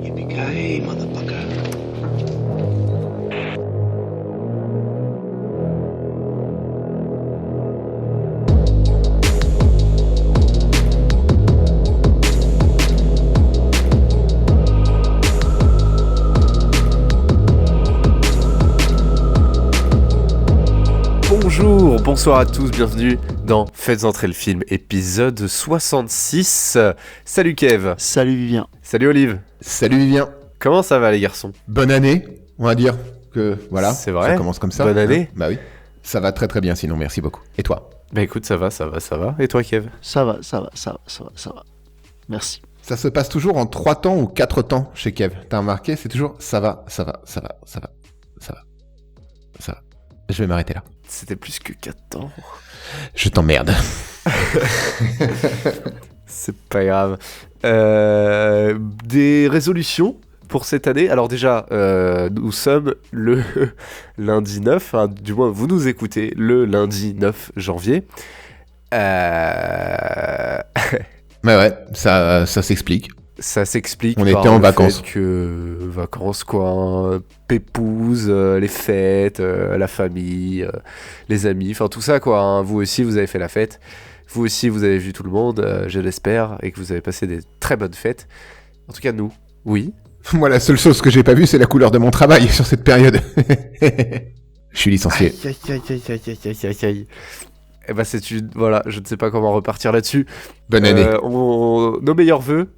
Yippee-ki-yay, motherfucker. Bonjour, bonsoir à tous, bienvenue dans Faites entrer le film, épisode 66. Salut Kev. Salut Vivien. Salut Olive. Salut Vivien. Comment ça va les garçons? Bonne année, on va dire que voilà, c'est vrai, ça commence comme ça. Bonne année. Bah oui, ça va très très bien sinon, merci beaucoup. Et toi? Bah écoute, ça va. Et toi Kev? Ça va. Merci. Ça se passe toujours en 3 temps ou 4 temps chez Kev. T'as remarqué, c'est toujours ça va. Je vais m'arrêter là. C'était plus que 4 ans. Je t'emmerde. C'est pas grave. Des résolutions pour cette année. Alors déjà, nous sommes le lundi 9, hein, du moins vous nous écoutez le lundi 9 janvier. Mais ouais, ça s'explique. Ça s'explique. On par était en le vacances. fait que vacances quoi, hein, pépouze, les fêtes, la famille, les amis, enfin tout ça quoi. Hein. Vous aussi vous avez fait la fête. Vous aussi vous avez vu tout le monde, je l'espère, et que vous avez passé des très bonnes fêtes. En tout cas nous, oui. Moi la seule chose que j'ai pas vue c'est la couleur de mon travail sur cette période. Je suis licencié. Aïe. Eh ben voilà, je ne sais pas comment repartir là-dessus. Bonne année. Nos meilleurs vœux.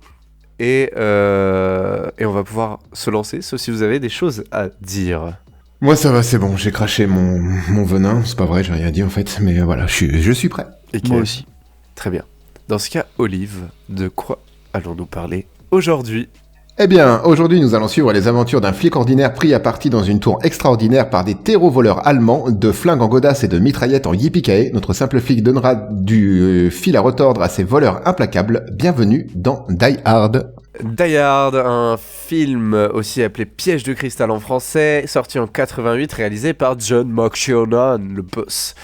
Et on va pouvoir se lancer, sauf si vous avez des choses à dire. Moi ça va, c'est bon, j'ai craché mon venin, c'est pas vrai, j'ai rien dit en fait, mais voilà, je suis prêt. Et Moi aussi. Très bien. Dans ce cas, Olive, de quoi allons-nous parler aujourd'hui ? Eh bien, aujourd'hui, nous allons suivre les aventures d'un flic ordinaire pris à partie dans une tour extraordinaire par des terreau-voleurs allemands, de flingues en godasses et de mitraillettes en yippee-ki-yay. Notre simple flic donnera du fil à retordre à ces voleurs implacables. Bienvenue dans Die Hard. Die Hard, un film aussi appelé Piège de cristal en français, sorti en 88, réalisé par John McTiernan, le boss.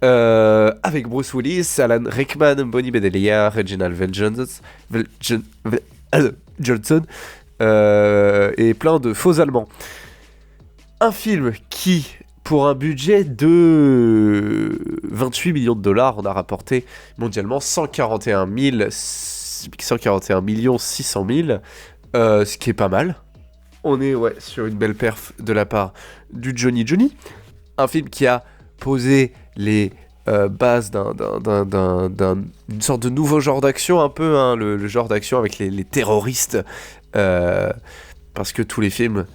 Avec Bruce Willis, Alan Rickman, Bonnie Bedelia, Reginald Johnson, et plein de faux Allemands. Un film qui, pour un budget de 28 millions de dollars, on a rapporté mondialement 141 600 000, ce qui est pas mal. On est sur une belle perf de la part du Johnny. Un film qui a posé les bases d'une sorte de nouveau genre d'action, un peu, hein, le genre d'action avec les terroristes, parce que tous les films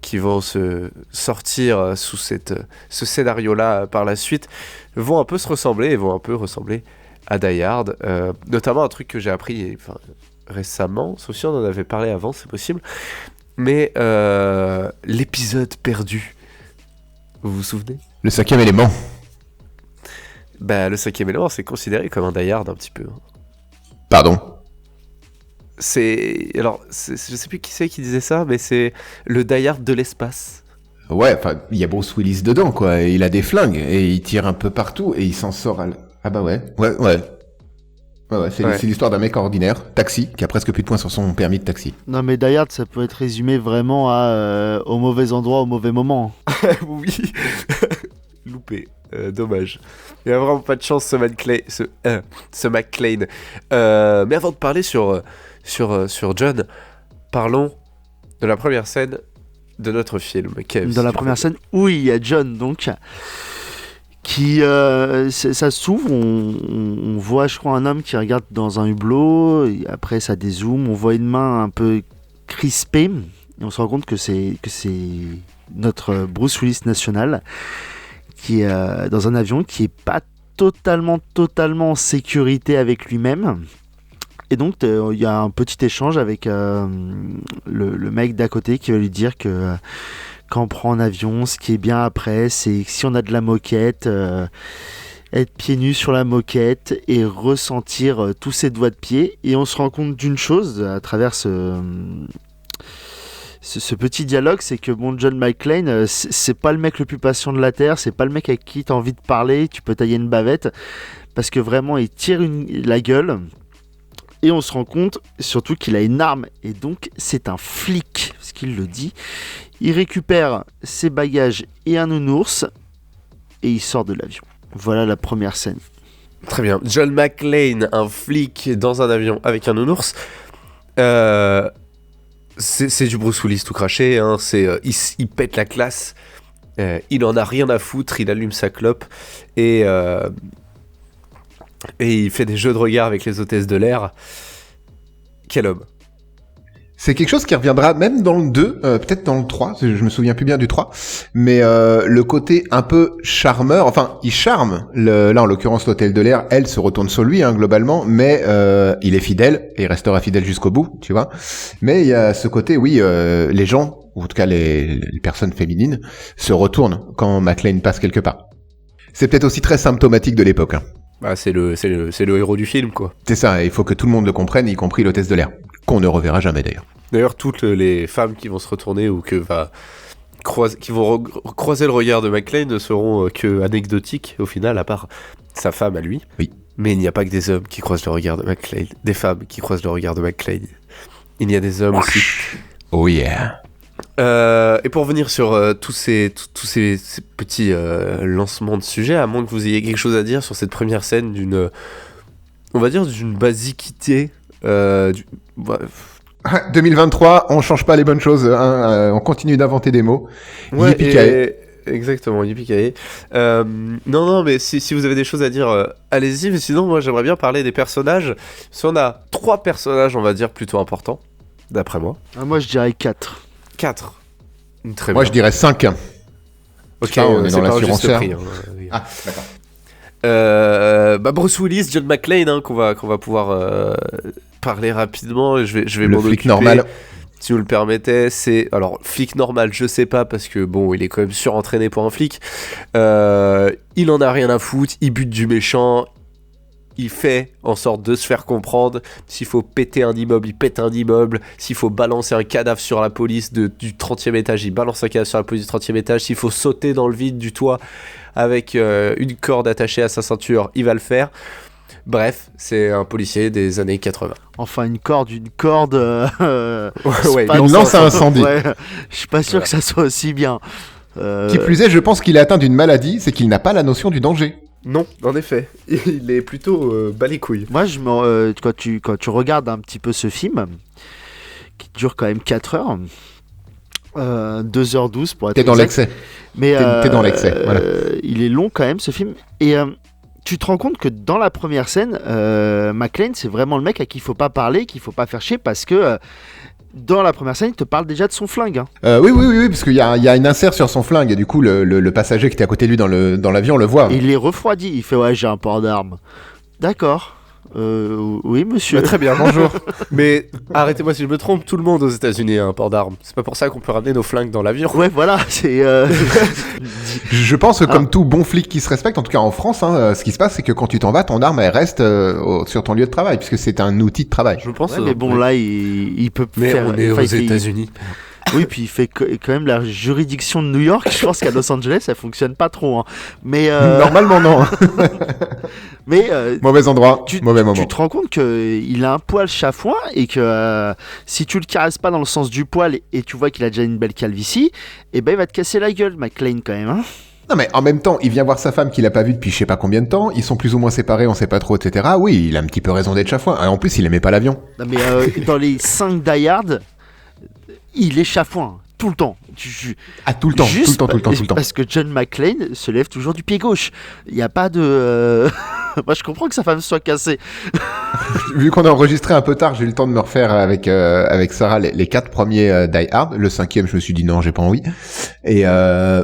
qui vont se sortir sous ce scénario-là par la suite vont un peu se ressembler et vont un peu ressembler à Die Hard, notamment un truc que j'ai appris récemment, sauf si on en avait parlé avant, c'est possible, mais l'épisode perdu, vous vous souvenez ? Le 5e élément. Bah, le 5e élément, c'est considéré comme un Die Hard un petit peu. Pardon. Je sais plus qui c'est qui disait ça, mais c'est le Die Hard de l'espace. Ouais, enfin, il y a Bruce Willis dedans, quoi. Il a des flingues et il tire un peu partout et il s'en sort. Ah bah ouais. C'est l'histoire d'un mec ordinaire, taxi, qui a presque plus de points sur son permis de taxi. Non mais Die Hard, ça peut être résumé vraiment à au mauvais endroit, au mauvais moment. Oui. Loupé. Dommage. Il n'y a vraiment pas de chance ce McClane. Mais avant de parler sur John, parlons de la première scène de notre film. Kev, Dans la première scène, où il y a John donc, qui ça s'ouvre, on voit je crois un homme qui regarde dans un hublot, et après ça dézoome, on voit une main un peu crispée, et on se rend compte que c'est notre Bruce Willis national, qui est dans un avion qui est pas totalement en sécurité avec lui-même. Et donc il y a un petit échange avec le mec d'à côté qui va lui dire que quand on prend un avion, ce qui est bien après, c'est que si on a de la moquette, être pieds nus sur la moquette et ressentir tous ses doigts de pied. Et on se rend compte d'une chose à travers ce petit dialogue, c'est que bon, John McClane, c'est pas le mec le plus patient de la Terre, c'est pas le mec avec qui t'as envie de parler, tu peux tailler une bavette, parce que vraiment il tire la gueule, Et on se rend compte surtout qu'il a une arme, et donc c'est un flic, ce qu'il le dit. Il récupère ses bagages et un nounours, et il sort de l'avion. Voilà la première scène. Très bien. John McClane, un flic dans un avion avec un nounours. C'est du Bruce Willis tout craché. Hein. Il pète la classe. Il en a rien à foutre. Il allume sa clope. Et il fait des jeux de regard avec les hôtesses de l'air. Quel homme. C'est quelque chose qui reviendra même dans le 2, peut-être dans le 3, je me souviens plus bien du 3, mais le côté un peu charmeur, enfin, il charme, là en l'occurrence l'hôtel de l'air, elle se retourne sur lui, hein, globalement, mais il est fidèle, et il restera fidèle jusqu'au bout, tu vois. Mais il y a ce côté, oui, les gens, ou en tout cas les personnes féminines, se retournent quand McClane passe quelque part. C'est peut-être aussi très symptomatique de l'époque, hein. Bah, c'est le héros du film, quoi. C'est ça, il faut que tout le monde le comprenne, y compris l'hôtesse de l'air, qu'on ne reverra jamais d'ailleurs. D'ailleurs, toutes les femmes qui vont se retourner ou qui vont croiser le regard de McClane ne seront que anecdotiques au final, à part sa femme à lui. Oui. Mais il n'y a pas que des hommes qui croisent le regard de McClane, des femmes qui croisent le regard de McClane. Il y a des hommes aussi. Oh yeah. Et pour revenir sur tous ces petits lancements de sujets, à moins que vous ayez quelque chose à dire sur cette première scène d'une basiquité. 2023, on change pas les bonnes choses, hein, on continue d'inventer des mots. Ouais, Yippee-ki-yay. Exactement, yippee-ki-yay. Non, mais si vous avez des choses à dire, allez-y, mais sinon, moi, j'aimerais bien parler des personnages. Si on a 3 personnages, on va dire, plutôt importants, d'après moi. Moi, je dirais 4. 4. Très Moi, bien. je dirais 5. Ok, on est c'est dans pas un juste l'assurantière. prix. Hein. Ah, d'accord. Bruce Willis, John McClane, hein, qu'on va pouvoir parler rapidement. Je vais Le m'en flic occuper, normal. si vous le permettez. Alors flic normal, je sais pas, parce que bon, il est quand même surentraîné pour un flic. Il en a rien à foutre. Il bute du méchant. Il fait en sorte de se faire comprendre. S'il faut péter un immeuble, il pète un immeuble. S'il faut balancer un cadavre sur la police du 30e étage, il balance un cadavre sur la police du 30e étage. S'il faut sauter dans le vide du toit avec une corde attachée à sa ceinture, il va le faire. Bref, c'est un policier des années 80. Enfin, une corde. Ouais, pas une lance à incendie. Ouais, je suis pas sûr Voilà. que ça soit aussi bien. Qui plus est, je pense qu'il est atteint d'une maladie, c'est qu'il n'a pas la notion du danger. Non, en effet. Il est plutôt bas les couilles. Moi, quand tu regardes un petit peu ce film, qui dure quand même 4 heures, 2h12 pour être T'es dans exact. l'excès. Mais T'es dans l'excès, voilà. il est long quand même ce film. Et tu te rends compte que dans la première scène, McClane, c'est vraiment le mec à qui il faut pas parler, qu'il faut pas faire chier, parce que dans la première scène, il te parle déjà de son flingue. Hein. Oui, parce qu'il y a une insert sur son flingue, et du coup, le passager qui était à côté de lui dans l'avion le voit. Et il est refroidi. Il fait ouais, j'ai un port d'armes. D'accord. Oui, monsieur. Très bien, bonjour. Mais arrêtez-moi si je me trompe, tout le monde aux États-Unis a un port d'armes. C'est pas pour ça qu'on peut ramener nos flingues dans l'avion. Ouais, voilà. C'est. Je pense que comme tout bon flic qui se respecte, en tout cas en France, hein, ce qui se passe, c'est que quand tu t'en vas, ton arme, elle reste sur ton lieu de travail, puisque c'est un outil de travail. Je pense. Ouais, mais bon, oui. là, il peut Mais faire. on est aux enfin, il fait- États-Unis. Oui, puis il fait quand même la juridiction de New York. Je pense qu'à Los Angeles, ça fonctionne pas trop. Hein. Mais. Normalement, non. mais Mauvais endroit, tu mauvais moment. te rends compte qu'il a un poil chafouin et que si tu le caresses pas dans le sens du poil et tu vois qu'il a déjà une belle calvitie, et ben il va te casser la gueule, McClane, quand même. Hein. Non, mais en même temps, il vient voir sa femme qu'il a pas vue depuis je sais pas combien de temps, ils sont plus ou moins séparés, on sait pas trop, etc. Oui, il a un petit peu raison d'être chafouin. Et en plus, il aimait pas l'avion. Non, mais dans les 5 Die Hard, il est chafouin. Tout le temps. Ah, tout le temps, Juste tout le temps. Parce que John McClane se lève toujours du pied gauche. Il n'y a pas de. Moi, je comprends que sa femme soit cassée. Vu qu'on a enregistré un peu tard, j'ai eu le temps de me refaire avec Sarah les 4 premiers Die Hard. Le 5e, je me suis dit non, j'ai pas envie. Et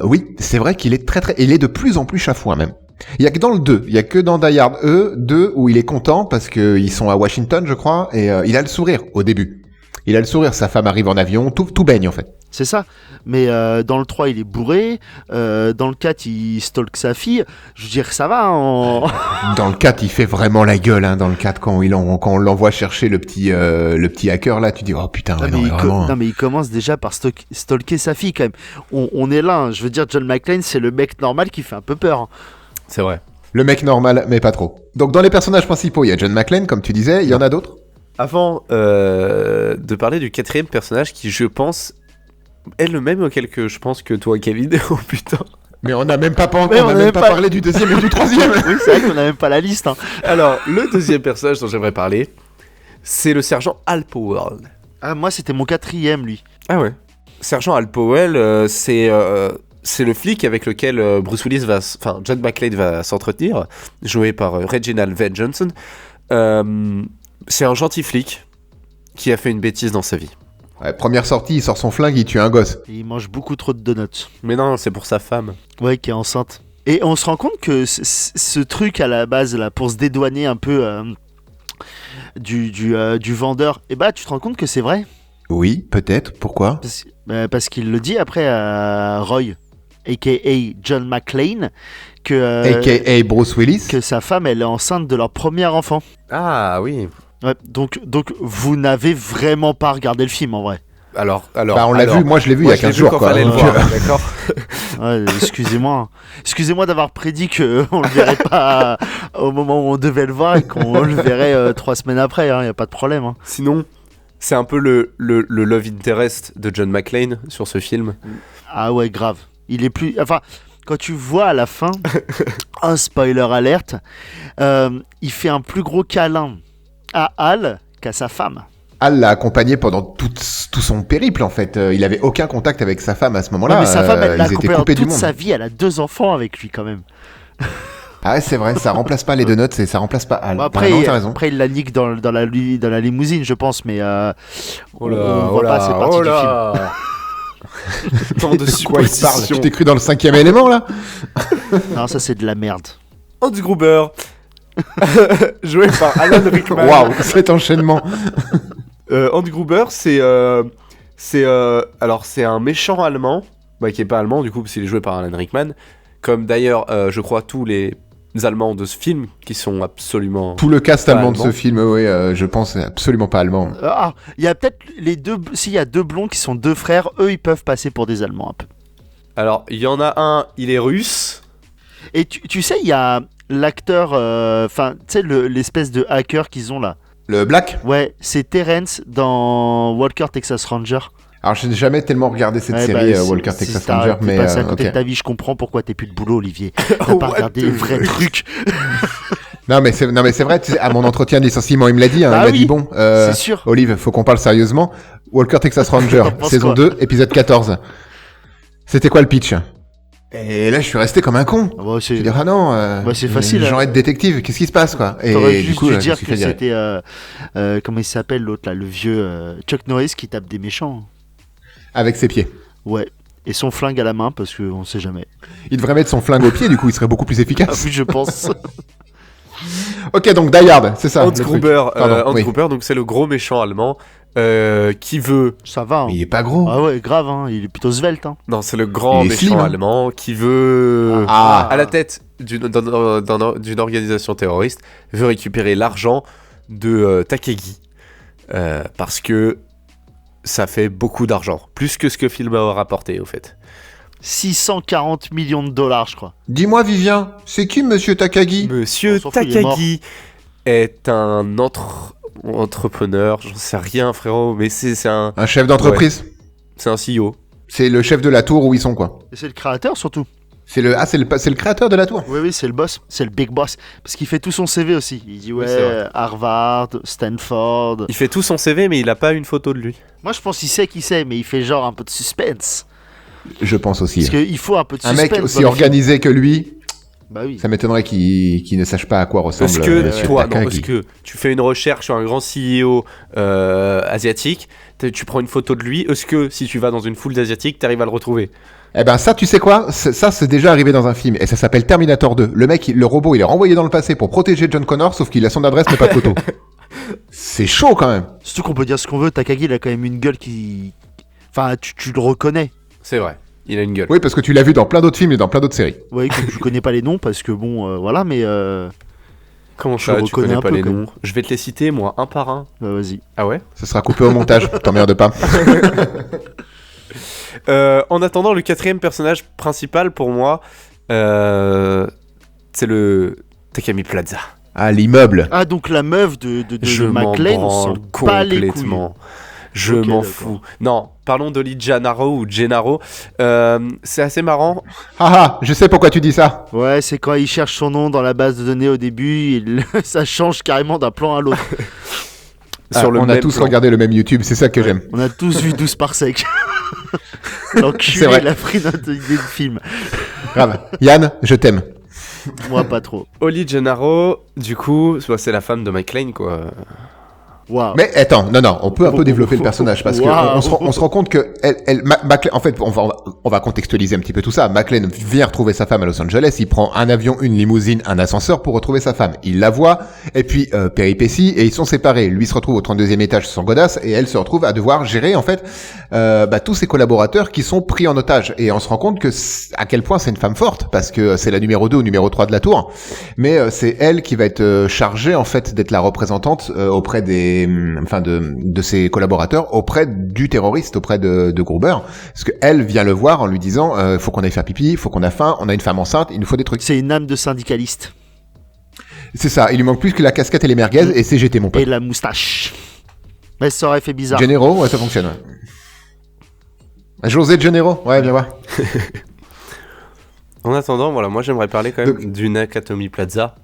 oui, c'est vrai qu'il est il est de plus en plus chafouin même. Il y a que dans le 2, il y a que dans Die Hard 2 où il est content parce que ils sont à Washington, je crois, et il a le sourire au début. Il a le sourire, sa femme arrive en avion, tout baigne en fait. C'est ça. Mais dans le 3, il est bourré. Dans le 4, il stalk sa fille. Je veux dire, ça va. Dans le 4, il fait vraiment la gueule, hein, dans le 4, quand on l'envoie chercher le petit hacker là, tu dis, oh putain, ouais, non, mais vraiment. non, mais il commence déjà par stalker sa fille quand même. On est là. Hein. Je veux dire, John McClane, c'est le mec normal qui fait un peu peur. Hein. C'est vrai. Le mec normal, mais pas trop. Donc dans les personnages principaux, il y a John McClane, comme tu disais, il y en a d'autres? avant de parler du quatrième personnage qui, je pense, est le même auquel que je pense que toi, Kevin. Oh putain. Mais on n'a même pas parlé du deuxième et du troisième. Oui, c'est vrai qu'on n'a même pas la liste. Hein. Alors, le deuxième personnage dont j'aimerais parler, c'est le sergent Hal Powell. Ah, moi, c'était mon quatrième, lui. Ah ouais. Sergent Hal Powell, c'est le flic avec lequel Bruce Willis John McClane va s'entretenir, joué par Reginald Van Johnson. C'est un gentil flic qui a fait une bêtise dans sa vie. Ouais, première sortie, il sort son flingue, il tue un gosse. Il mange beaucoup trop de donuts. Mais non, c'est pour sa femme. Ouais, qui est enceinte. Et on se rend compte que ce truc à la base, là, pour se dédouaner un peu du vendeur, et bah, tu te rends compte que c'est vrai. Oui, peut-être. Pourquoi ? Parce qu'il le dit après à Roy, a.k.a. John McClane, a.k.a. Bruce Willis. que sa femme, elle est enceinte de leur premier enfant. Ah oui. Ouais, donc vous n'avez vraiment pas regardé le film en vrai. Alors, bah, on l'a vu, moi je l'ai vu il y a 15 jours. Fallait le voir, d'accord. Ouais, excusez-moi d'avoir prédit qu'on le verrait pas au moment où on devait le voir et qu'on le verrait 3 semaines après, hein, y a pas de problème. Hein. Sinon, c'est un peu le love interest de John McClane sur ce film. Ah ouais, grave. Il est plus... Enfin, quand tu vois à la fin, un spoiler alerte, il fait un plus gros câlin à Hal qu'à sa femme. Hal l'a accompagné pendant tout son périple en fait. Il avait aucun contact avec sa femme à ce moment-là. Ouais, mais sa femme, elle l'a ils étaient accompagné coupés du toute monde. sa vie. Elle a 2 enfants avec lui quand même. Ah ouais, c'est vrai, ça remplace pas les donuts et ça remplace pas Hal. Bon, après, non, t'as raison. après, il la nique dans la limousine, je pense, mais Oh là, on voit pas cette partie du film. Tant de Quoi il parle ? Tu suppositions. t'es cru dans le 5e élément là ? Non, ça c'est de la merde. Hans Gruber, joué par Alan Rickman. Waouh, cet enchaînement. Hans Gruber, c'est un méchant allemand, qui est pas allemand du coup parce qu'il est joué par Alan Rickman, comme d'ailleurs je crois tous les Allemands de ce film qui sont absolument Tout le cast pas allemand de ce film, oui, je pense, c'est absolument pas allemand. Il y a peut-être les deux. S'il y a 2 blonds qui sont 2 frères, eux ils peuvent passer pour des Allemands un peu. Alors il y en a un, il est russe. Et tu sais, il y a l'acteur, enfin, tu sais, l'espèce de hacker qu'ils ont là. Le Black ? Ouais, c'est Terrence dans Walker Texas Ranger. Alors, je n'ai jamais tellement regardé cette Ouais, série bah, Walker si Texas t'as Ranger, mais passé à côté ok. de ta vie, je comprends pourquoi t'es plus de boulot, Olivier. T'as pas What regardé the les vrais trucs. Non, mais c'est vrai, tu sais, à mon entretien de licenciement, il me l'a dit, hein, Bah il m'a oui, dit, bon, c'est sûr. Olive, faut qu'on parle sérieusement. Walker Texas Ranger, T'en penses saison quoi 2, épisode 14. C'était quoi le pitch ? Et là, je suis resté comme un con. Ah bah, Je veux dire, ah non, c'est facile, J'en hein. être détective, qu'est-ce qui se passe, quoi ? T'aurais Et du juste coup, dû je me dire suis que fait virer. c'était comment il s'appelle l'autre là, le vieux Chuck Norris qui tape des méchants. Avec ses pieds. Ouais. Et son flingue à la main parce qu'on sait jamais. Il devrait mettre son flingue au pied, du coup, il serait beaucoup plus Ah efficace. oui, je pense. Ok, donc Die Hard, c'est ça. Hans le truc. Gruber, Pardon, oui. Gruber, donc c'est le gros méchant allemand qui veut. Ça va. Hein. Mais il est pas gros. Ah ouais, grave. Hein. Il est plutôt svelte. Hein. Non, c'est le grand Il est méchant slim, hein. allemand qui veut, Ah. à la tête d'une organisation terroriste, veut récupérer l'argent de Takagi parce que ça fait beaucoup d'argent, plus que ce que le film a rapporté au fait. 640 millions de dollars, je crois. Dis-moi, Vivien, c'est qui Monsieur Takagi ? Monsieur On s'en fout, il est Takagi est un entrepreneur, j'en sais rien frérot, mais c'est un Un chef d'entreprise. c'est un CEO. C'est le chef de la tour où ils sont, quoi. Et c'est le créateur surtout. C'est le créateur de la tour. Oui, c'est le boss. C'est le big boss. Parce qu'il fait tout son CV aussi. Il dit Oui, c'est ouais, vrai. Harvard, Stanford. Il fait tout son CV mais il a pas une photo de lui. Moi, je pense qu'il sait qui c'est, mais il fait genre un peu de suspense. Je pense aussi. Parce qu'il faut un peu de Un suspense. mec dans aussi les films. organisé que lui, Bah oui. ça m'étonnerait qu'il ne sache pas à quoi ressemble Est-ce que Monsieur toi, non, Takagi. est-ce que tu fais une recherche sur un grand CEO asiatique, tu prends une photo de lui, est-ce que si tu vas dans une foule d'asiatiques, t'arrives à le retrouver? Eh ben ça, tu sais quoi ? Ça, c'est déjà arrivé dans un film, et ça s'appelle Terminator 2. Le mec, le robot, il est renvoyé dans le passé pour protéger John Connor, sauf qu'il a son adresse mais pas de photo. C'est chaud quand même. Surtout qu'on peut dire ce qu'on veut, Takagi, il a quand même une gueule qui... Enfin, tu le reconnais. C'est vrai, il a une gueule. Oui, parce que tu l'as vu dans plein d'autres films et dans plein d'autres séries. Oui, que tu connais pas les noms, parce que bon, voilà, mais... Comment Je ça, le tu reconnais connais un pas peu, les quand noms? Je vais te les citer, moi, un par un. Bah, vas-y. Ah ouais? Ce sera coupé au montage, t'emmerdes pas. En attendant, le quatrième personnage principal pour moi, c'est le Takami Plaza. Ah, l'immeuble. Ah, donc la meuf de Je m'en McClane, on branle s'en bat les couilles. complètement. Je Ok, m'en d'accord. fous. Non, parlons d'Oli Gennaro ou Gennaro. C'est assez marrant. Ah ah, je sais pourquoi tu dis ça. Ouais, c'est quand il cherche son nom dans la base de données au début, ça change carrément d'un plan à l'autre. Sur le On a même tous plan. regardé le même YouTube, c'est ça que j'aime. On a tous vu 12 par sec. L'enculé, C'est vrai. il a pris notre idée de film. Grave. Yann, je t'aime. Moi, pas trop. Oli Gennaro, du coup, c'est la femme de McClane, quoi. Waouh. Mais attends, non, on peut un peu développer le personnage parce que Waouh. on se rend compte que McClane, en fait, on va contextualiser un petit peu tout ça. McClane vient retrouver sa femme à Los Angeles, il prend un avion, une limousine, un ascenseur pour retrouver sa femme. Il la voit, et puis péripéties, et ils sont séparés. Lui se retrouve au 32e étage sur son godasse, et elle se retrouve à devoir gérer en fait tous ses collaborateurs qui sont pris en otage. Et on se rend compte que à quel point c'est une femme forte, parce que c'est la numéro 2 ou numéro 3 de la tour, mais c'est elle qui va être chargée en fait d'être la représentante auprès de ses collaborateurs, auprès du terroriste, auprès de Gruber, parce que elle vient le voir en lui disant faut qu'on aille faire pipi, faut qu'on a faim, on a une femme enceinte, il nous faut des trucs. C'est une âme de syndicaliste. C'est ça, il lui manque plus que la casquette et les merguez, et c'est GT mon Et pote. la moustache. Mais ça aurait fait bizarre. Gennaro, ouais, ça fonctionne. Ouais. José Gennaro, ouais, viens voir. En attendant, voilà, moi j'aimerais parler quand même du Nakatomi Plaza,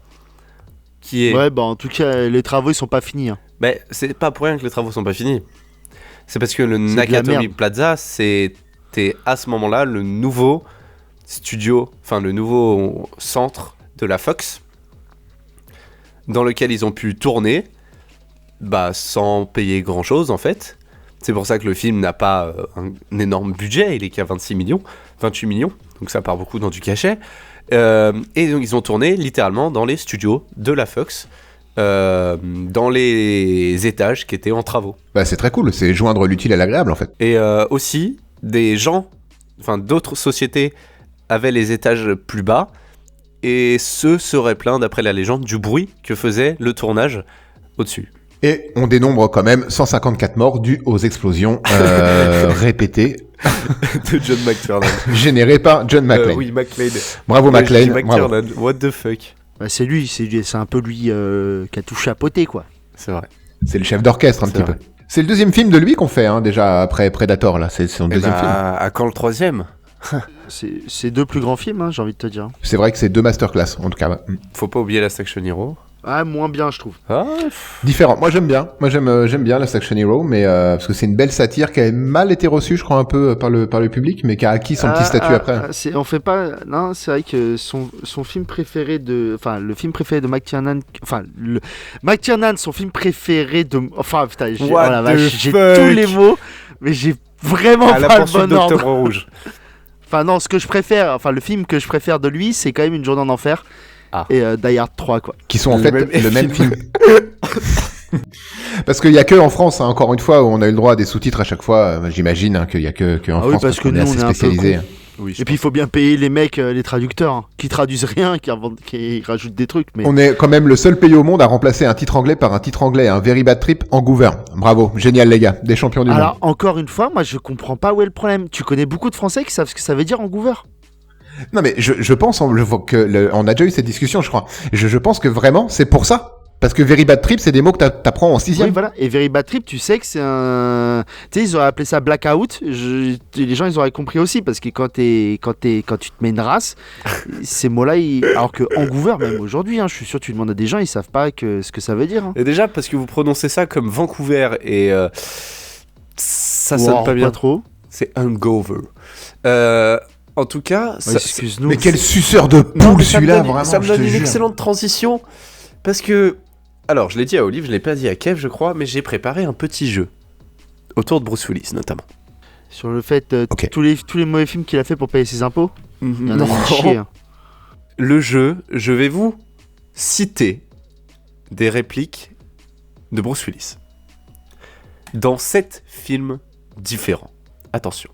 qui est... Ouais, bah en tout cas, les travaux ils sont pas finis. Hein. Mais c'est pas pour rien que les travaux sont pas finis. C'est parce que le de la Nakatomi merde. Plaza, c'était à ce moment-là le nouveau studio, enfin le nouveau centre de la Fox, dans lequel ils ont pu tourner, sans payer grand-chose en fait. C'est pour ça que le film n'a pas un énorme budget, il est qu'à 28 millions, donc ça part beaucoup dans du cachet. Et donc ils ont tourné littéralement dans les studios de la Fox, dans les étages qui étaient en travaux. Bah c'est très cool, c'est joindre l'utile à l'agréable en fait. Et aussi, des gens, d'autres sociétés avaient les étages plus bas, et ceux seraient plaints, d'après la légende, du bruit que faisait le tournage au-dessus. Et on dénombre quand même 154 morts dues aux explosions répétées De John McTiernan. générées par John McClane. Oui, McClane. Bravo Ouais, je dis McClane, bravo. McTiernan, what the fuck. Bah, c'est lui, c'est un peu lui qui a tout chapeauté quoi. C'est vrai. C'est le chef d'orchestre un C'est petit vrai. peu. C'est le deuxième film de lui qu'on fait déjà après Predator là, c'est son deuxième film. À quand le troisième? C'est deux plus grands films, hein, j'ai envie de te dire. C'est vrai que c'est deux masterclass en tout cas. Ouais. Faut pas oublier la Section Hero. Ah, moins bien, je trouve. Ah, Différent. Moi j'aime bien. J'aime bien la Section Hero, mais parce que c'est une belle satire qui a mal été reçue, je crois un peu par le public, mais qui a acquis son petit statut après. On fait pas. Non, c'est vrai que son film préféré enfin, le film préféré de McTiernan. Enfin, McTiernan, son film préféré de. Enfin, putain, j'ai What la vache, the j'ai fuck. tous les mots, mais j'ai vraiment à la pas le poursuite bon ordre. d'Octobre Rouge. Enfin, non, ce que je préfère, enfin, le film que je préfère de lui, c'est quand même Une journée en enfer. Ah. Et Die Hard 3, quoi. Qui sont en Le fait même le même film. film. Parce qu'il y a que en France, hein, encore une fois, où on a eu le droit à des sous-titres à chaque fois. J'imagine hein, qu'il y a que en Ah oui, France parce que qu'on est nous, assez on est un peu spécialisé. cons. Oui, Et puis, il faut bien payer les mecs, les traducteurs, hein, qui traduisent rien, qui rajoutent des trucs. Mais... On est quand même le seul pays au monde à remplacer un titre anglais par un titre anglais, un Very Bad Trip en Goover. Bravo, génial les gars, des champions du monde. Alors, encore une fois, moi, je comprends pas où est le problème. Tu connais beaucoup de Français qui savent ce que ça veut dire Angouver. Non mais je pense, on a déjà eu cette discussion, je crois. Je pense que vraiment c'est pour ça. Parce que Very Bad Trip, c'est des mots que t'apprends en 6ème. Oui, voilà. Et Very Bad Trip, tu sais que c'est un. Tu sais, ils auraient appelé ça Blackout. Les gens, ils auraient compris aussi. Parce que quand tu te mets une race, ces mots-là, alors que Angouver, même aujourd'hui, hein, je suis sûr que tu demandes à des gens, ils savent pas ce que ça veut dire. Hein. Et déjà, parce que vous prononcez ça comme Vancouver et ça sonne Wow, pas bien. Pas trop. C'est Hangover. En tout cas, Ouais, excuse-nous. Mais quel suceur de Non, poule mais ça me celui-là, donne- vraiment. ça me je te donne une jure. excellente transition. Parce que, alors, je l'ai dit à Olive, je l'ai pas dit à Kev, je crois, mais j'ai préparé un petit jeu. Autour de Bruce Willis, notamment. Sur le fait, Ok. tous les mauvais films qu'il a fait pour payer ses impôts, il y en a Non. une chier. Hein. Le jeu, je vais vous citer des répliques de Bruce Willis. Dans 7 films différents. Attention.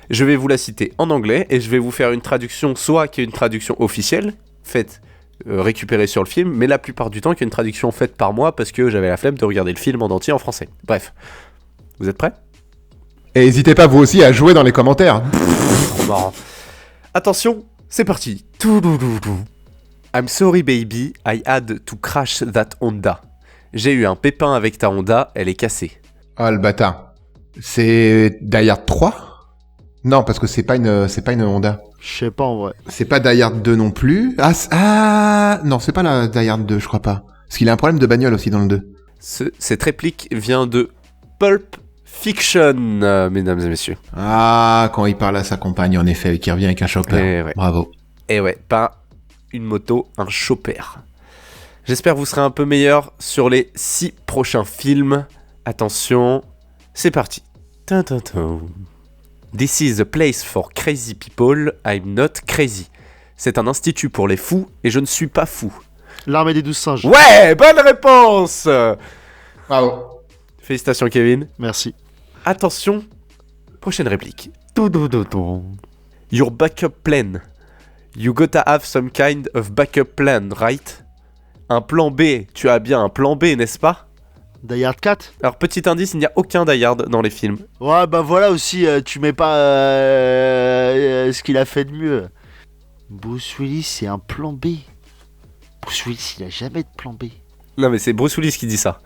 Je vais vous la citer en anglais et je vais vous faire une traduction, soit qui est une traduction officielle, faite, récupérée sur le film, mais la plupart du temps qui est une traduction faite par moi parce que j'avais la flemme de regarder le film en entier en français. Bref. Vous êtes prêts ? Et n'hésitez pas vous aussi à jouer dans les commentaires. Trop marrant. Attention, c'est parti. Toulouloulou. I'm sorry baby, I had to crash that Honda. J'ai eu un pépin avec ta Honda, elle est cassée. Ah, le bâtard. C'est Die Hard 3 ? Non, parce que c'est pas une Honda. Je sais pas en vrai. C'est pas Die Hard 2 non plus. Non, c'est pas la Die Hard 2, je crois pas. Parce qu'il a un problème de bagnole aussi dans le 2. Cette réplique vient de Pulp Fiction, mesdames et messieurs. Ah, quand il parle à sa compagne, en effet, qui revient avec un chopper. Ouais. Bravo. Et ouais, pas une moto, un chopper. J'espère que vous serez un peu meilleur sur les 6 prochains films. Attention, c'est parti. This is a place for crazy people, I'm not crazy. C'est un institut pour les fous et je ne suis pas fou. L'armée des 12 singes. Ouais, bonne réponse. Bravo. Félicitations Kevin. Merci. Attention, prochaine réplique. Your backup plan. You gotta have some kind of backup plan, right? Un plan B, tu as bien un plan B, n'est-ce pas? Die Hard 4. Alors, petit indice, il n'y a aucun Die Hard dans les films. Ouais, bah voilà aussi, tu mets pas ce qu'il a fait de mieux. Bruce Willis, c'est un plan B. Bruce Willis, il a jamais de plan B. Non, mais c'est Bruce Willis qui dit ça.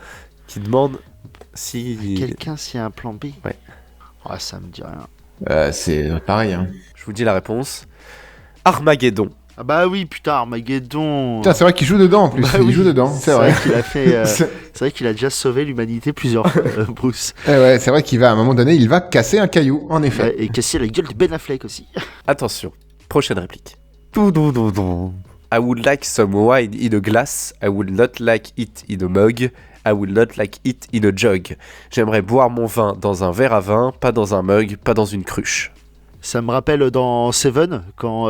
Qui demande si... Quelqu'un, s'il y a un plan B. Ouais. Ouais, ça me dit rien. C'est pareil, hein. Je vous dis la réponse. Armageddon. Ah bah oui, putain, Armageddon. Putain, c'est vrai qu'il joue dedans en plus. Bah Il oui, joue dedans, c'est vrai. Qu'il a fait, c'est vrai qu'il a déjà sauvé l'humanité plusieurs fois, Bruce. Ouais, c'est vrai qu'il va, à un moment donné, il va casser un caillou, en effet. Ouais, et casser la gueule de Ben Affleck aussi. Attention, prochaine réplique. I would like some wine in a glass. I would not like it in a mug. I would not like it in a jug. J'aimerais boire mon vin dans un verre à vin, pas dans un mug, pas dans une cruche. Ça me rappelle dans Seven, quand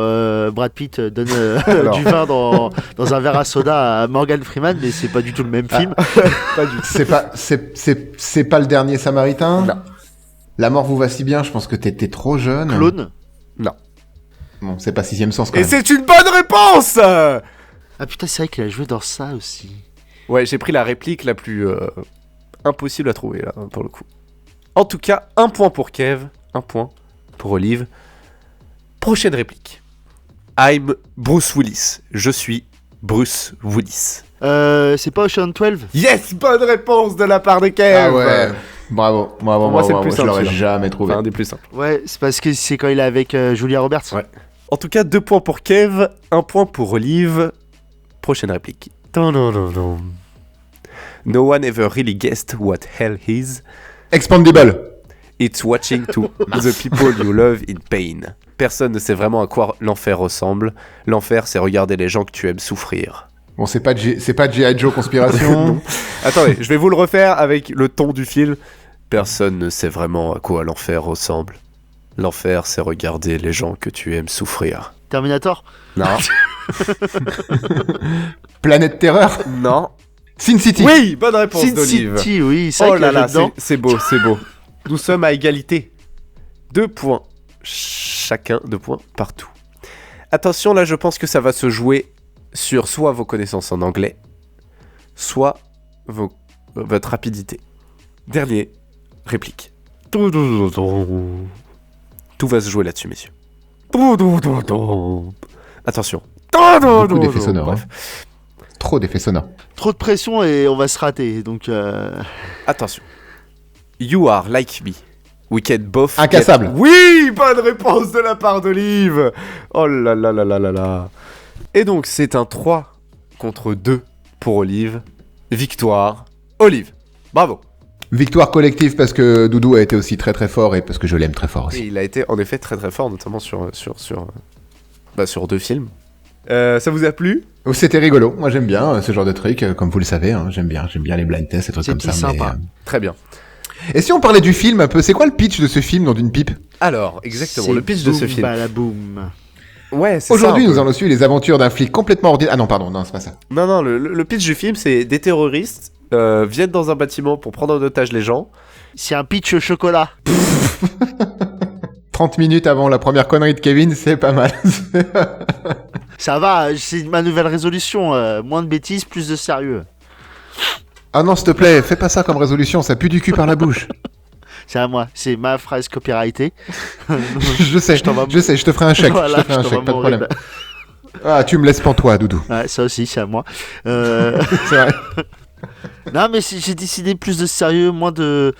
Brad Pitt donne du vin dans un verre à soda à Morgan Freeman, mais c'est pas du tout le même film. Pas du tout. C'est pas le dernier Samaritain? Non. La mort vous va si bien, je pense que t'étais trop jeune. Clone. Non. Bon, c'est pas Sixième Sens quand Et même. c'est une bonne réponse. Ah putain, c'est vrai qu'il a joué dans ça aussi. Ouais, j'ai pris la réplique la plus impossible à trouver, là, pour le coup. En tout cas, 1 point pour Kev, 1 point pour Olive. Prochaine réplique. I'm Bruce Willis. Je suis Bruce Willis. C'est pas Ocean 12? Yes, bonne réponse de la part de Kev. Ah ouais. Bravo. Pour moi, c'est le plus Je simple, l'aurais celui-là. jamais trouvé. Enfin, un des plus simples. Ouais, c'est parce que c'est quand il est avec Julia Roberts. Ouais. En tout cas, 2 points pour Kev, 1 point pour Olive. Prochaine réplique. No one ever really guessed what hell is. Expandable. It's watching to the people you love in pain. Personne ne sait vraiment à quoi l'enfer ressemble. L'enfer, c'est regarder les gens que tu aimes souffrir. Bon, c'est pas G.I. Joe Conspiration. Non. Attendez, je vais vous le refaire avec le ton du film. Personne ne sait vraiment à quoi l'enfer ressemble. L'enfer, c'est regarder les gens que tu aimes souffrir. Terminator. Non. Planète Terreur. Non. Sin City. Oui, bonne réponse Sin d'Olive. City, oui, c'est Oh vrai qu'il là a joué là, dedans. c'est beau, c'est beau. Nous sommes à égalité. 2 points chacun, 2 points partout. Attention, là, je pense que ça va se jouer sur soit vos connaissances en anglais, soit votre rapidité. Dernier, réplique. Tout va se jouer là-dessus, messieurs. Attention. Beaucoup d'effets sonores. Bref. Trop d'effets sonores. Trop de pression et on va se rater. Donc, Attention. You are like me. We can both Incassable. get... Oui, bonne réponse de la part d'Olive. Oh là là là là là là. Et donc, c'est un 3 contre 2 pour Olive. Victoire, Olive. Bravo. Victoire collective parce que Doudou a été aussi très très fort et parce que je l'aime très fort Et aussi. il a été en effet très très fort, notamment sur 2 films. Ça vous a plu? Oh, c'était rigolo. Moi j'aime bien ce genre de truc, comme vous le savez. Hein. J'aime bien les blind tests et trucs comme C'était ça. sympa. Très bien. Et si on parlait du film un peu, c'est quoi le pitch de ce film dans une pipe? Alors, exactement, c'est le pitch de ce boum, film. balaboum. Ouais, c'est Aujourd'hui, ça, un nous peu. allons suivre les aventures d'un flic complètement ordinaire. Ah non, pardon, non, c'est pas ça. Non, le pitch du film, c'est des terroristes viennent dans un bâtiment pour prendre en otage les gens. C'est un pitch au chocolat. 30 minutes avant la première connerie de Kevin, c'est pas mal. Ça va, c'est ma nouvelle résolution. Moins de bêtises, plus de sérieux. Ah non, s'il te plaît, fais pas ça comme résolution, ça pue du cul par la bouche. C'est à moi, c'est ma phrase copyrightée. je sais, je te ferai un chèque. Voilà, je te ferai un chèque, pas de t'envoie mon problème. RIB. Ah, tu me laisses pantois, Doudou. Ouais, ça aussi, c'est à moi. C'est vrai. Non, mais j'ai décidé plus de sérieux, moins de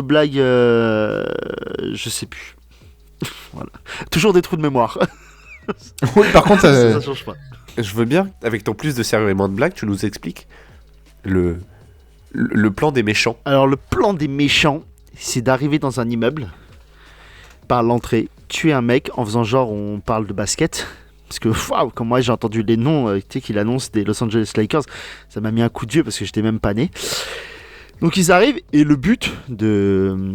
blagues. Je sais plus. Voilà. Toujours des trous de mémoire. Oui, par contre, Ça change pas. Je veux bien, avec ton plus de sérieux et moins de blagues, tu nous expliques le plan des méchants. Alors, le plan des méchants, c'est d'arriver dans un immeuble par l'entrée, tuer un mec en faisant genre on parle de basket. Parce que, waouh, quand moi j'ai entendu les noms tu sais, qu'il annonce des Los Angeles Lakers, ça m'a mis un coup de vieux parce que j'étais même pas né. Donc ils arrivent et le but de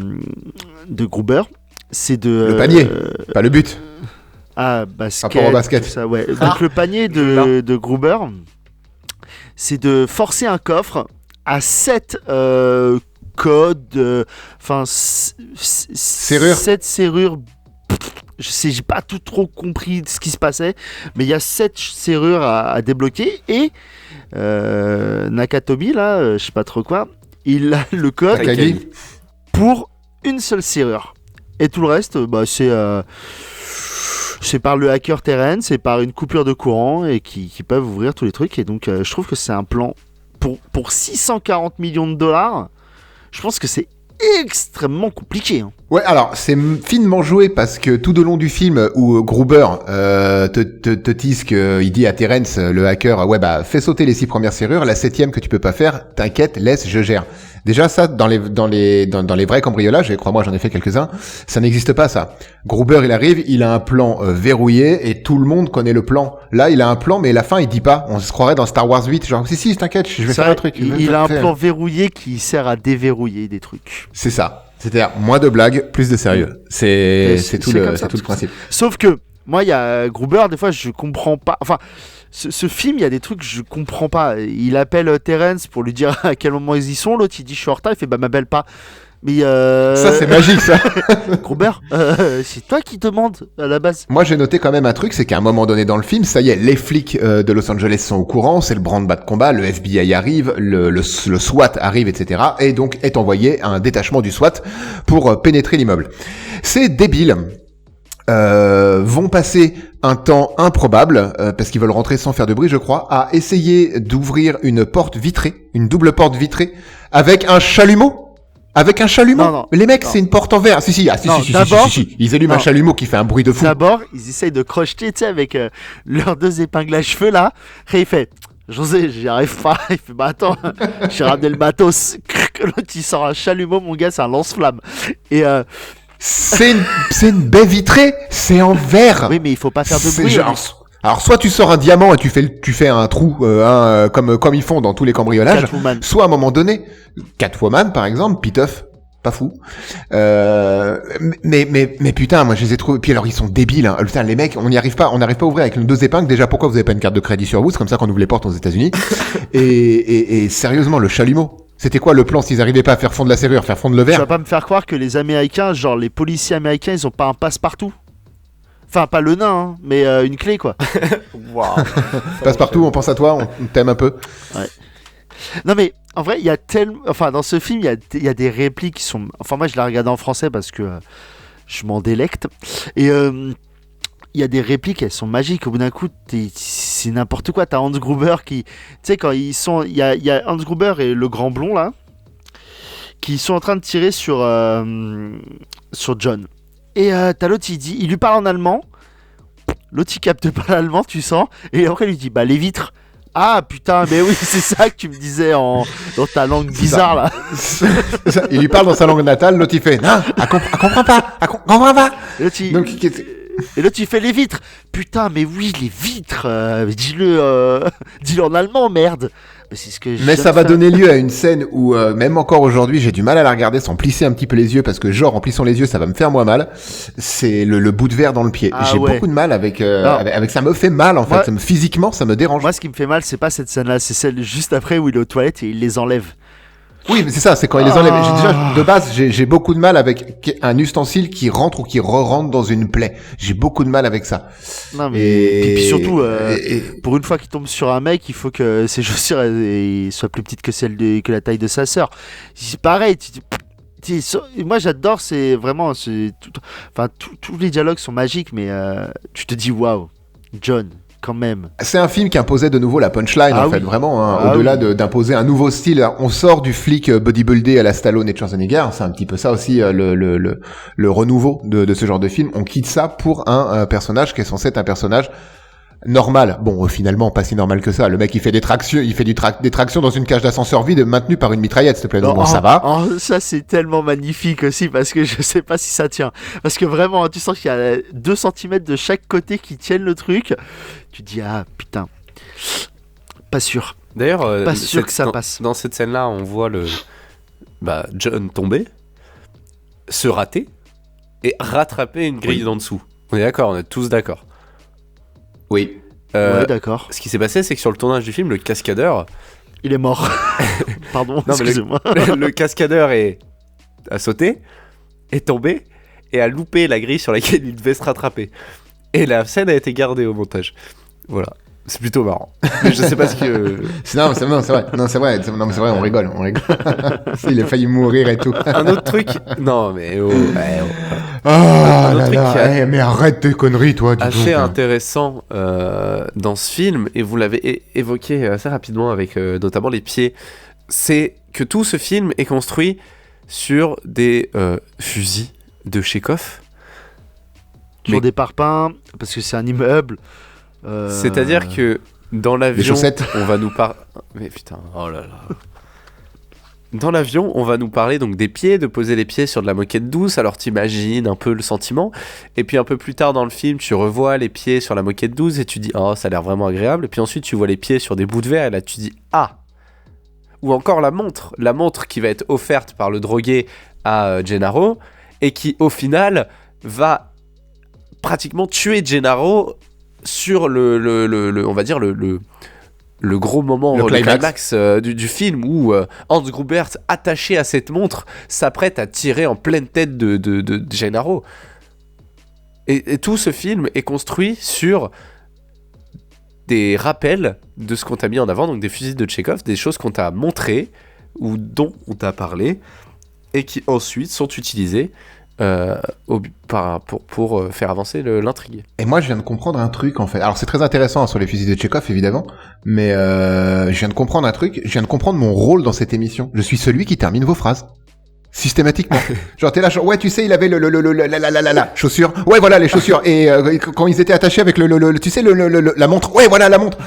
Gruber, c'est de... le panier, pas le but. Basket. Rapport au basket. Tout ça, ouais. Donc le panier de Gruber, c'est de forcer un coffre à 7 codes, enfin Serrures. 7 serrures. J'ai pas tout trop compris ce qui se passait, mais il y a 7 serrures à débloquer et Nakatomi là, je sais pas trop quoi, il a le code Takagi. pour une seule serrure et tout le reste, c'est par le hacker Terence, c'est par une coupure de courant et qui peuvent ouvrir tous les trucs. Et donc, je trouve que c'est un plan pour 640 millions de dollars. Je pense que c'est extrêmement compliqué. Hein. Ouais, alors c'est finement joué parce que tout au long du film où Gruber te tease qu'il dit à Terence, le hacker, ouais bah fais sauter les 6 premières serrures, la 7e que tu peux pas faire, t'inquiète, laisse, je gère. Déjà ça dans les vrais cambriolages, et crois-moi j'en ai fait quelques-uns, ça n'existe pas ça. Gruber il arrive, il a un plan verrouillé et tout le monde connaît le plan. Là il a un plan mais à la fin il dit pas. On se croirait dans Star Wars 8 genre si t'inquiète, je vais faire un truc. Il a un plan verrouillé qui sert à déverrouiller des trucs. C'est ça. C'est-à-dire moins de blagues, plus de sérieux. C'est tout le principe. Sauf que moi il y a Gruber, des fois je comprends pas. Enfin ce film, il y a des trucs que je comprends pas. Il appelle Terence pour lui dire à quel moment ils y sont. L'autre, il dit je suis en retard. Il fait bah m'appelle pas. Mais ça, c'est magique, ça. Gruber, c'est toi qui demande à la base. Moi, j'ai noté quand même un truc, c'est qu'à un moment donné dans le film, ça y est, les flics de Los Angeles sont au courant, c'est le branle-bas de combat, le FBI arrive, le SWAT arrive, etc. Et donc est envoyé un détachement du SWAT pour pénétrer l'immeuble. Ces débiles vont passer un temps improbable, parce qu'ils veulent rentrer sans faire de bruit, je crois, à essayer d'ouvrir une porte vitrée, une double porte vitrée, avec un chalumeau. Avec un chalumeau. Non, les mecs, non. c'est une porte en verre. Si. Ils allument un chalumeau qui fait un bruit de fou. D'abord, ils essayent de crocheter, tu sais, avec leurs 2 épingles à cheveux là. Et il fait José, j'y arrive pas. Il fait bah attends, j'ai ramené le matos. L'autre, il sort un chalumeau, mon gars, c'est un lance-flamme. Et c'est une baie vitrée, c'est en verre. oui, mais il faut pas faire de C'est bruit. genre... Alors soit tu sors un diamant et tu fais un trou comme ils font dans tous les cambriolages, Catwoman. soit à un moment donné Catwoman par exemple, piteuf, pas fou. Mais putain, moi je les ai trouvés. Puis alors ils sont débiles. Hein. Putain, les mecs, on n'arrive pas à ouvrir avec nos 2 épingles. Déjà pourquoi vous avez pas une carte de crédit sur vous? C'est comme ça qu'on ouvre les portes aux États-Unis. et sérieusement le chalumeau. C'était quoi le plan s'ils arrivaient pas à faire fondre la serrure, faire fondre le Tu verre? vas pas me faire croire que les Américains, genre les policiers américains, ils ont pas un passe-partout. Enfin, pas le nain, hein, mais une clé, quoi. Waouh. Passe partout, on pense à toi, on t'aime un peu. Ouais. Non, mais en vrai, il y a tellement. Enfin, dans ce film, il y a des répliques qui sont. Enfin, moi, je la regarde en français parce que je m'en délecte. Et il y a des répliques, elles sont magiques. Au bout d'un coup, c'est n'importe quoi. T'as Hans Gruber qui. Tu sais, quand ils sont. Il y a Hans Gruber et le grand blond, là, qui sont en train de tirer sur John. Et t'as l'autre, il lui parle en allemand. L'autre, il capte pas l'allemand, tu sens. Et après, il lui dit bah, les vitres. Ah putain, mais oui, c'est ça que tu me disais dans ta langue bizarre là. Il lui parle dans sa langue natale, l'autre il fait non, elle comprend pas. Et l'autre il fait les vitres. Putain, mais oui, les vitres. Dis-le en allemand, merde. C'est ce que mais ça va donner lieu à une scène où même encore aujourd'hui j'ai du mal à la regarder sans plisser un petit peu les yeux parce que genre en plissant les yeux ça va me faire moi mal. C'est le bout de verre dans le pied. J'ai beaucoup de mal avec ça me fait mal en fait. Physiquement ça me dérange. Moi ce qui me fait mal c'est pas cette scène là, c'est celle juste après où il est aux toilettes et il les enlève. Oui, mais c'est ça, c'est quand il les enlève. Déjà, de base, j'ai beaucoup de mal avec un ustensile qui rentre ou qui re-rentre dans une plaie. J'ai beaucoup de mal avec ça. Non, mais et puis surtout, pour une fois qu'il tombe sur un mec, il faut que ses chaussures soient plus petites que la taille de sa sœur. C'est pareil. Moi, j'adore. C'est vraiment, tous les dialogues sont magiques, mais tu te dis waouh. John, quand même. C'est un film qui imposait de nouveau la punchline, en fait, vraiment, hein, au-delà d'imposer un nouveau style. On sort du flic bodybuildé à la Stallone et Schwarzenegger, c'est un petit peu ça aussi, le renouveau de ce genre de film. On quitte ça pour un personnage qui est censé être un personnage normal. Bon, finalement, pas si normal que ça. Le mec, il fait des tractions, des tractions dans une cage d'ascenseur vide maintenue par une mitraillette, s'il te plaît. Donc, bon, ça va. Ça, c'est tellement magnifique aussi, parce que je sais pas si ça tient. Parce que vraiment, tu sens qu'il y a 2 cm de chaque côté qui tiennent le truc. Tu te dis, ah, putain. Pas sûr. D'ailleurs, pas sûr que ça passe. Dans cette scène-là, on voit John tomber, se rater, et rattraper une grille d'en dessous. On est d'accord, on est tous d'accord. Oui. Ouais, d'accord. Ce qui s'est passé, c'est que sur le tournage du film, le cascadeur... Il est mort. Pardon, excusez-moi. Le cascadeur a sauté, est tombé, et a loupé la grille sur laquelle il devait se rattraper. Et la scène a été gardée au montage. Voilà. C'est plutôt marrant. Mais je sais pas ce que... Non, c'est vrai. Non, c'est vrai, on rigole. Il a failli mourir et tout. Un autre truc... Non, mais... Mais arrête tes conneries, toi. Assez intéressant dans ce film, et vous l'avez évoqué assez rapidement avec notamment les pieds, c'est que tout ce film est construit sur des fusils de Chekhov. Sur des parpaings, parce que c'est un immeuble. C'est-à-dire que dans l'avion, on va nous parler... Mais putain, oh là là... Dans l'avion, on va nous parler donc des pieds, de poser les pieds sur de la moquette douce, alors t'imagines un peu le sentiment, et puis un peu plus tard dans le film, tu revois les pieds sur la moquette douce, et tu dis « Oh, ça a l'air vraiment agréable », et puis ensuite tu vois les pieds sur des bouts de verre, et là tu dis « Ah !» Ou encore la montre qui va être offerte par le drogué à Gennaro, et qui au final va pratiquement tuer Gennaro sur on va dire le gros moment, le climax du film où Hans Grubert, attaché à cette montre, s'apprête à tirer en pleine tête de Gennaro. Et tout ce film est construit sur des rappels de ce qu'on t'a mis en avant, donc des fusils de Chekhov, des choses qu'on t'a montrées ou dont on t'a parlé, et qui ensuite sont utilisées pour faire avancer l'intrigue. Et moi, je viens de comprendre un truc, en fait. Alors, c'est très intéressant sur les fusils de Chekhov, évidemment, mais je viens de comprendre un truc. Je viens de comprendre mon rôle dans cette émission. Je suis celui qui termine vos phrases. Systématiquement. Genre, t'es là, genre, ouais, tu sais, il avait la chaussure. Ouais, voilà, les chaussures. Et quand ils étaient attachés avec tu sais, la montre. Ouais, voilà, la montre.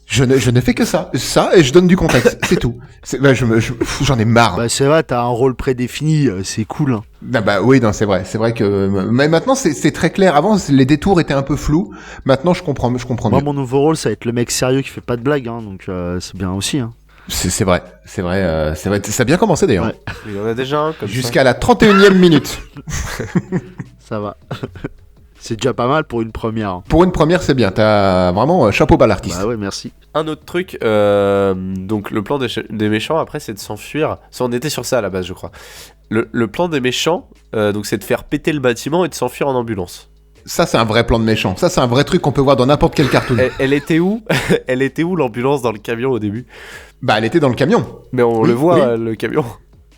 Je ne fais que ça, et je donne du contexte, c'est tout. J'en ai marre. Bah c'est vrai, t'as un rôle prédéfini, c'est cool. Hein. Ah bah oui, non, c'est vrai que. Mais maintenant c'est très clair. Avant les détours étaient un peu flous. Maintenant je comprends Moi mieux. mon nouveau rôle, ça va être le mec sérieux qui fait pas de blagues, hein, donc c'est bien aussi. Hein. C'est vrai. Ça a bien commencé d'ailleurs. Ouais. Il y en a déjà un comme jusqu'à la 31e minute. Ça va. C'est déjà pas mal pour une première. Pour une première, c'est bien. T'as vraiment chapeau bas l'artiste. Bah ouais, merci. Un autre truc, donc le plan des méchants, après, c'est de s'enfuir. On était sur ça à la base, je crois. Le plan des méchants, donc c'est de faire péter le bâtiment et de s'enfuir en ambulance. Ça, c'est un vrai plan de méchant. Ça, c'est un vrai truc qu'on peut voir dans n'importe quel cartoon. Elle était où Elle était où l'ambulance dans le camion au début ? Bah, elle était dans le camion. Mais on le voit, le camion.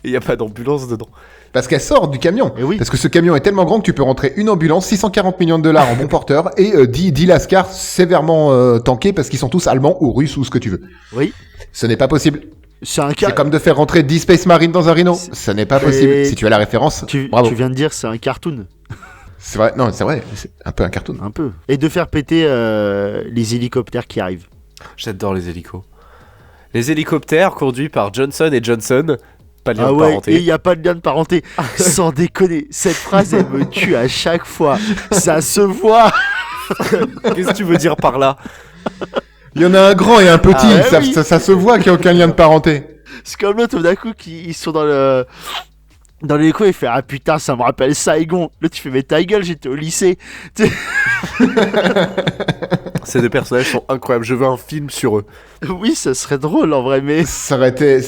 Il n'y a pas d'ambulance dedans. Parce qu'elle sort du camion. Et oui. Parce que ce camion est tellement grand que tu peux rentrer une ambulance, 640 millions de dollars en bon porteur, et 10 lascars sévèrement tankés parce qu'ils sont tous allemands ou russes ou ce que tu veux. Oui. Ce n'est pas possible. C'est comme de faire rentrer 10 Space Marines dans un Rhino. Ce n'est pas possible. Si tu as la référence, bravo. Tu viens de dire c'est un cartoon. C'est vrai, non, c'est vrai. C'est un peu un cartoon. Un peu. Et de faire péter les hélicoptères qui arrivent. J'adore les hélicos. Les hélicoptères conduits par Johnson et Johnson. Pas de lien de parenté. Et il n'y a pas de lien de parenté. Sans déconner. Cette phrase, elle me tue à chaque fois. Ça se voit. Qu'est-ce que tu veux dire par là ? Il y en a un grand et un petit. Ça se voit qu'il n'y a aucun lien de parenté. C'est comme l'autre, d'un coup, ils sont dans l'écho, il fait « Ah putain, ça me rappelle Saigon ». Là, tu fais « Mais ta gueule, j'étais au lycée ». Ces deux personnages sont incroyables. Je veux un film sur eux. Oui, ça serait drôle en vrai, mais...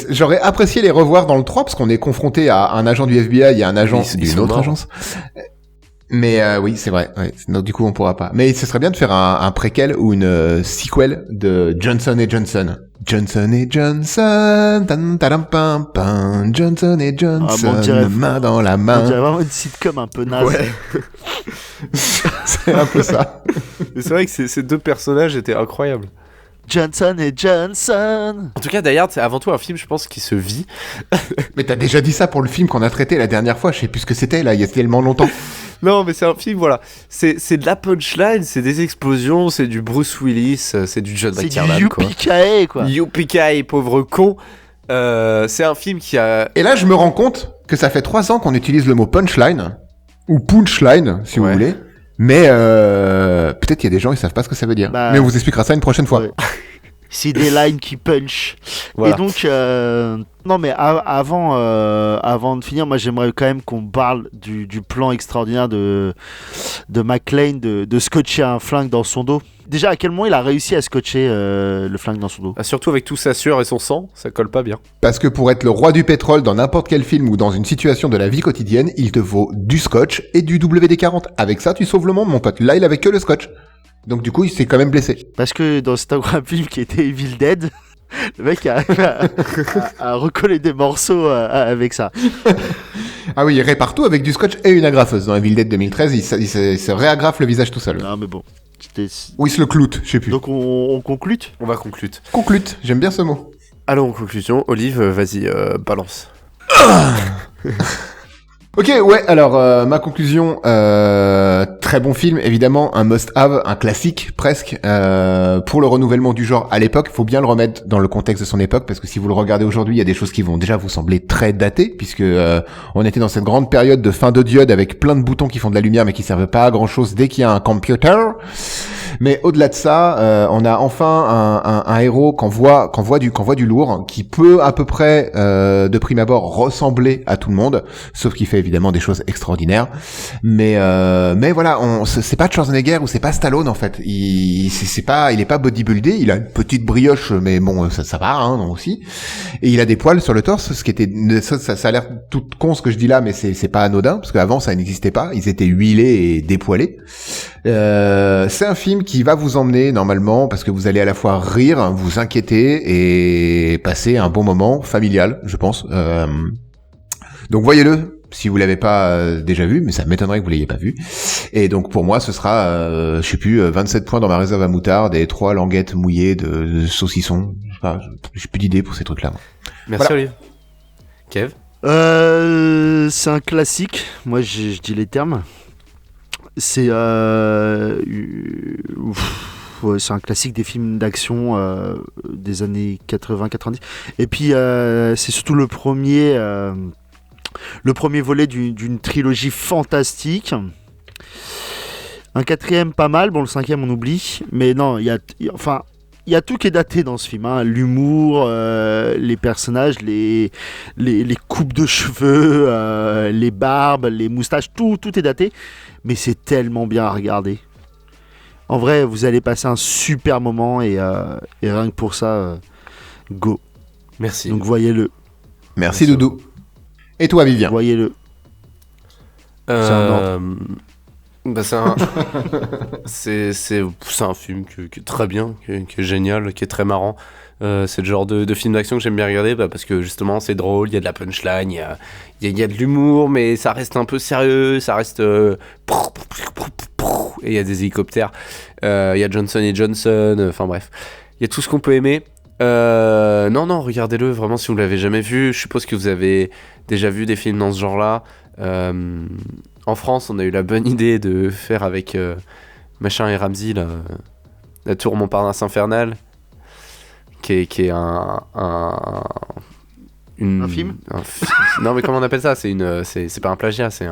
J'aurais apprécié les revoir dans le 3 parce qu'on est confronté à un agent du FBI et à un agent d'une autre agence. Mais oui, c'est vrai. Ouais. Donc du coup, on pourra pas. Mais ce serait bien de faire un préquel ou une sequel de Johnson et Johnson. Johnson et Johnson, Johnson et Johnson, main dans la main. On dirait vraiment une sitcom un peu naze. Ouais. C'est un peu ça. Et c'est vrai que ces deux personnages étaient incroyables. Johnson et Johnson. En tout cas, Die Hard, c'est avant tout un film, je pense, qui se vit. Mais t'as déjà dit ça pour le film qu'on a traité la dernière fois, je sais plus ce que c'était là, il y a tellement longtemps. Non, mais c'est un film, voilà. C'est de la punchline, c'est des explosions, c'est du Bruce Willis, c'est du John C'est McTiernan, du quoi. Yippee-ki-yay, quoi. Yippee-ki-yay, pauvre con. C'est un film qui a... Et là, je me rends compte que ça fait 3 ans qu'on utilise le mot punchline, ou punchline, si vous Ouais. voulez. Mais peut-être qu'il y a des gens, ils savent pas ce que ça veut dire. Bah, Mais on vous expliquera ça une prochaine fois. Ouais. C'est des lines qui punch. Voilà. Et donc, non mais avant de finir, moi j'aimerais quand même qu'on parle du plan extraordinaire de McClane de scotcher un flingue dans son dos. Déjà, à quel moment il a réussi à scotcher le flingue dans son dos? Ah, surtout avec tout sa sueur et son sang, ça colle pas bien. Parce que pour être le roi du pétrole dans n'importe quel film ou dans une situation de la vie quotidienne, il te faut du scotch et du WD-40. Avec ça, tu sauves le monde, mon pote. Là, il avait que le scotch. Donc du coup, il s'est quand même blessé. Parce que dans cet un film qui était Evil Dead, le mec a recollé des morceaux avec ça. Ah oui, il répare tout avec du scotch et une agrafeuse. Dans Evil Dead 2013, il se réagrafe le visage tout seul. Non mais bon. Ou il se le cloute, je sais plus. Donc on conclut. On va conclure. Conclute, j'aime bien ce mot. Allons en conclusion. Olive, vas-y, balance. Ok, ouais, alors ma conclusion, très bon film, évidemment, un must-have, un classique presque, pour le renouvellement du genre à l'époque. Faut bien le remettre dans le contexte de son époque, parce que si vous le regardez aujourd'hui, il y a des choses qui vont déjà vous sembler très datées, puisque on était dans cette grande période de fin de diode avec plein de boutons qui font de la lumière mais qui servent pas à grand-chose dès qu'il y a un computer. Mais au-delà de ça, on a enfin un héros qu'on voit du lourd, qui peut à peu près de prime abord ressembler à tout le monde, sauf qu'il fait évidemment des choses extraordinaires. Mais voilà, c'est pas Schwarzenegger ou c'est pas Stallone en fait. Il est pas bodybuildé, il a une petite brioche, mais bon ça va hein, aussi. Et il a des poils sur le torse, ce qui était ça a l'air tout con ce que je dis là, mais c'est pas anodin parce qu'avant ça n'existait pas. Ils étaient huilés et dépoilés. C'est un film qui va vous emmener normalement parce que vous allez à la fois rire, vous inquiéter et passer un bon moment familial, je pense. Donc voyez-le si vous l'avez pas déjà vu, mais ça m'étonnerait que vous l'ayez pas vu. Et donc pour moi, ce sera, je sais plus, 27 points dans ma réserve à moutarde et 3 languettes mouillées de saucisson. Je sais pas, j'ai plus d'idées pour ces trucs-là. Merci Voilà. Olive. Kev. C'est un classique. Moi je dis les termes. C'est c'est un classique des films d'action des années 80-90. Et puis c'est surtout le premier volet d'une trilogie fantastique. Un quatrième pas mal, bon le cinquième on oublie. Mais non, il y a tout qui est daté dans ce film, hein. L'humour, les personnages, les coupes de cheveux, les barbes, les moustaches, tout est daté. Mais c'est tellement bien à regarder. En vrai, vous allez passer un super moment et rien que pour ça, go. Merci. Donc voyez-le, Merci Doudou. Et toi Vivien? voyez-le. Bah c'est un film qui est très bien, qui est génial, qui est très marrant. C'est le genre de film d'action que j'aime bien regarder parce que justement c'est drôle, il y a de la punchline, il y a de l'humour, mais ça reste un peu sérieux, ça reste et il y a des hélicoptères, il y a Johnson et Johnson, enfin bref, il y a tout ce qu'on peut aimer. Non, regardez-le vraiment si vous l'avez jamais vu. Je suppose que vous avez déjà vu des films dans ce genre-là. En France, on a eu la bonne idée de faire avec Machin et Ramsey la Tour Montparnasse Infernale, qui est un film non mais comment on appelle ça, c'est pas un plagiat, c'est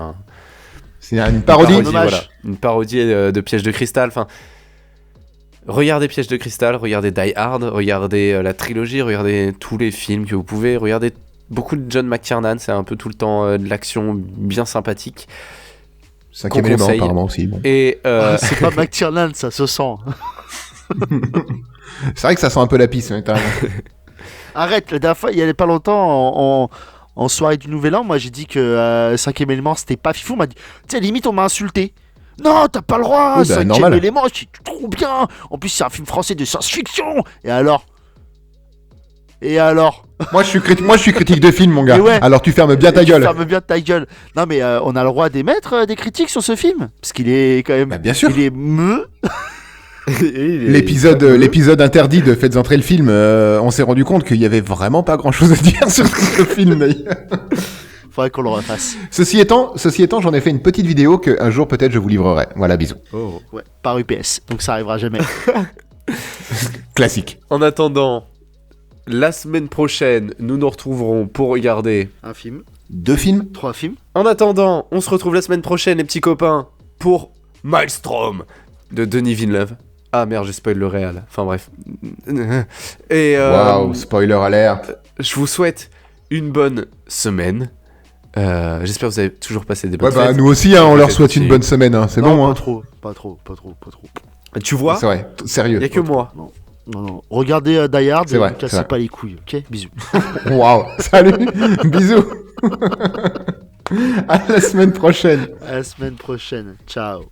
une parodie. voilà. Une parodie de Piège de cristal. Enfin, regardez Piège de cristal, regardez Die Hard, regardez la trilogie, regardez tous les films que vous pouvez, regardez beaucoup de John McTiernan, c'est un peu tout le temps de l'action bien sympathique. Cinquième qu'on élément conseille. apparemment aussi. Bon. Et C'est pas McTiernan, ça se sent. C'est vrai que ça sent un peu la pisse. Mais t'as raison. Arrête, la dernière fois, il y a pas longtemps, en soirée du Nouvel An, moi j'ai dit que cinquième élément c'était pas fifou. On m'a dit, tu sais, limite on m'a insulté. Non, t'as pas le droit, Oui, cinquième normal. élément, c'est trop bien. En plus, c'est un film français de science-fiction. Et alors Et alors? Moi, je suis critique de film, mon gars. Mais ouais. Alors, tu fermes bien ta gueule. Ferme bien ta gueule. Non, mais on a le droit d'émettre des critiques sur ce film. Parce qu'il est quand même. Bah, bien sûr. Il est L'épisode interdit de Faites entrer le film, on s'est rendu compte qu'il y avait vraiment pas grand chose à dire sur ce film, d'ailleurs. Faudrait qu'on le refasse. Ceci étant, j'en ai fait une petite vidéo qu'un jour peut-être je vous livrerai. Voilà, bisous. Oh. Ouais, par UPS. Donc ça arrivera jamais. Classique. En attendant, la semaine prochaine, nous nous retrouverons pour regarder... Un film, 2 films. 3 films. En attendant, on se retrouve la semaine prochaine, les petits copains, pour Maelstrom de Denis Villeneuve. Ah merde, j'ai spoilé le réal. Enfin bref. Et Waouh, spoiler alert. je vous souhaite une bonne semaine. J'espère que vous avez toujours passé des bonnes Ouais, bah, fêtes. nous aussi, hein, on leur souhaite une bonne semaine, hein. C'est Non, bon, pas hein. trop, pas trop. Tu vois, C'est vrai, sérieux. il y a que moi. Non. Regardez Die Hard C'est et vrai, ne c'est cassez vrai. pas les couilles, ok? Bisous. Waouh, salut, bisous. À la semaine prochaine. À la semaine prochaine. Ciao.